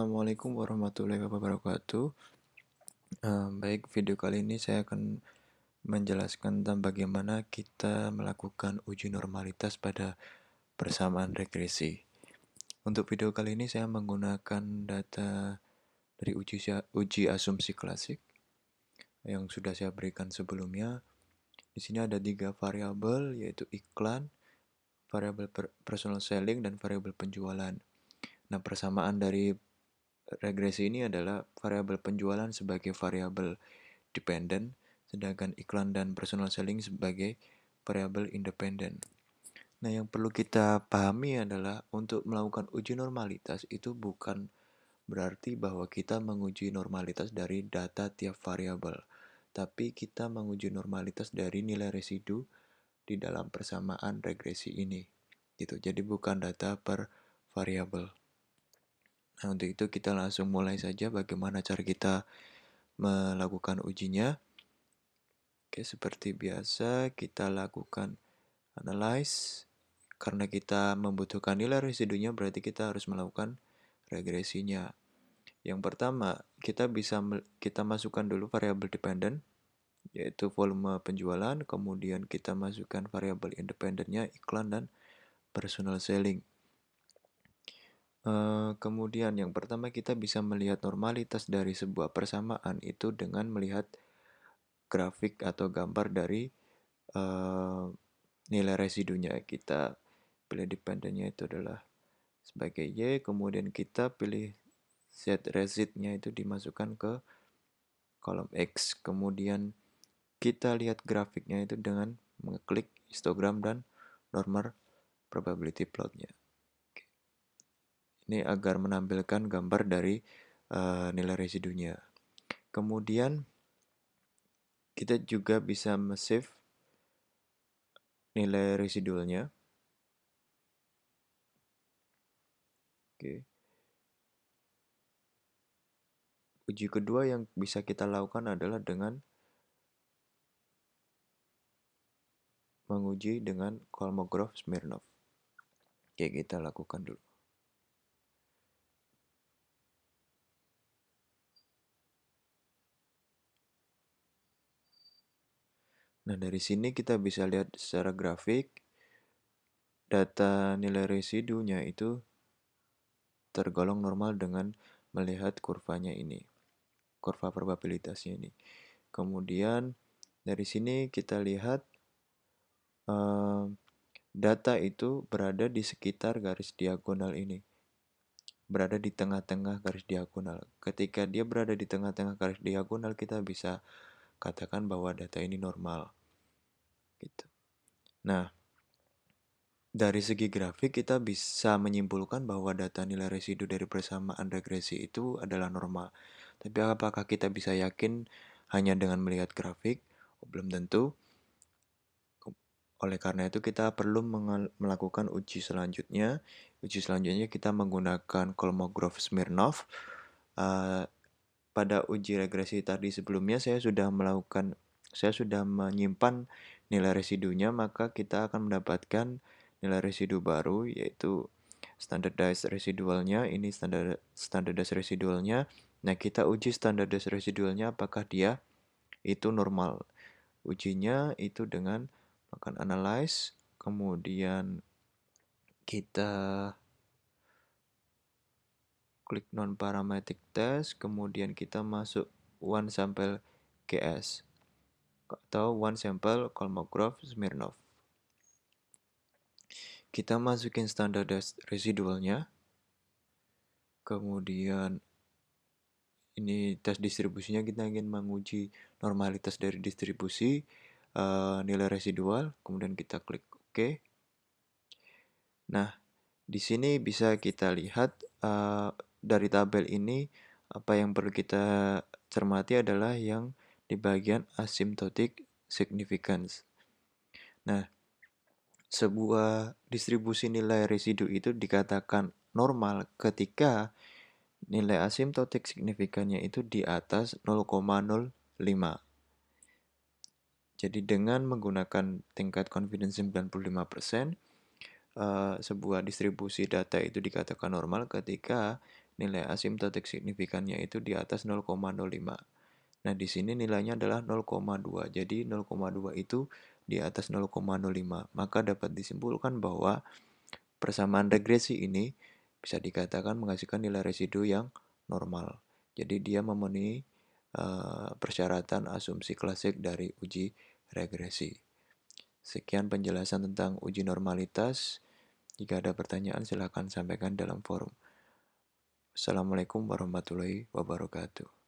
Assalamualaikum warahmatullahi wabarakatuh. Baik, video kali ini saya akan menjelaskan tentang bagaimana kita melakukan uji normalitas pada persamaan regresi. Untuk video kali ini saya menggunakan data dari uji asumsi klasik yang sudah saya berikan sebelumnya. Di sini ada 3 variabel, yaitu iklan, variabel personal selling, dan variabel penjualan. Nah, persamaan dari regresi ini adalah variabel penjualan sebagai variabel dependent, sedangkan iklan dan personal selling sebagai variabel independen. Nah, yang perlu kita pahami adalah untuk melakukan uji normalitas itu bukan berarti bahwa kita menguji normalitas dari data tiap variabel, tapi kita menguji normalitas dari nilai residu di dalam persamaan regresi ini. Gitu. Jadi bukan data per variabel. Nah, untuk itu kita langsung mulai saja bagaimana cara kita melakukan ujinya. Oke, seperti biasa kita lakukan analyze. Karena kita membutuhkan nilai residunya, berarti kita harus melakukan regresinya. Yang pertama, kita masukkan dulu variabel dependent, yaitu volume penjualan, kemudian kita masukkan variabel independennya, iklan dan personal selling. Kemudian yang pertama kita bisa melihat normalitas dari sebuah persamaan itu dengan melihat grafik atau gambar dari nilai residunya. Kita pilih dependennya itu adalah sebagai Y, kemudian kita pilih Z residnya itu dimasukkan ke kolom X. Kemudian kita lihat grafiknya itu dengan mengklik histogram dan normal probability plotnya. Ini agar menampilkan gambar dari nilai residunya. Kemudian kita juga bisa save nilai residualnya. Oke. Uji kedua yang bisa kita lakukan adalah dengan menguji dengan Kolmogorov-Smirnov. Oke, kita lakukan dulu. Nah, dari sini kita bisa lihat secara grafik data nilai residunya itu tergolong normal dengan melihat kurvanya ini, kurva probabilitasnya ini. Kemudian dari sini kita lihat data itu berada di sekitar garis diagonal ini, berada di tengah-tengah garis diagonal. Ketika dia berada di tengah-tengah garis diagonal, kita bisa katakan bahwa data ini normal. Gitu. Nah, dari segi grafik kita bisa menyimpulkan bahwa data nilai residu dari persamaan regresi itu adalah normal. Tapi apakah kita bisa yakin hanya dengan melihat grafik? Belum tentu. Oleh karena itu kita perlu melakukan uji selanjutnya. Uji selanjutnya kita menggunakan Kolmogorov-Smirnov. Pada uji regresi tadi sebelumnya saya sudah menyimpan nilai residunya, maka kita akan mendapatkan nilai residu baru, yaitu standardized residualnya. Ini standardized residualnya. Nah, kita uji standardized residualnya apakah dia itu normal. Ujinya itu dengan melakukan analyze, kemudian kita klik non-parametric test, kemudian kita masuk one sample GS atau one sample Kolmogorov-Smirnov. Kita masukin standardized residualnya, kemudian ini tes distribusinya, kita ingin menguji normalitas dari distribusi nilai residual, kemudian kita klik OK. Nah, di sini bisa kita lihat dari tabel ini apa yang perlu kita cermati adalah yang di bagian asymptotic significance. Nah, sebuah distribusi nilai residu itu dikatakan normal ketika nilai asymptotic signifikannya itu di atas 0,05. Jadi dengan menggunakan tingkat confidence 95%, sebuah distribusi data itu dikatakan normal ketika nilai asimptotik signifikannya itu di atas 0,05. Nah, di sini nilainya adalah 0,2. Jadi 0,2 itu di atas 0,05. Maka dapat disimpulkan bahwa persamaan regresi ini bisa dikatakan menghasilkan nilai residu yang normal. Jadi dia memenuhi persyaratan asumsi klasik dari uji regresi. Sekian penjelasan tentang uji normalitas. Jika ada pertanyaan silakan sampaikan dalam forum. Assalamualaikum warahmatullahi wabarakatuh.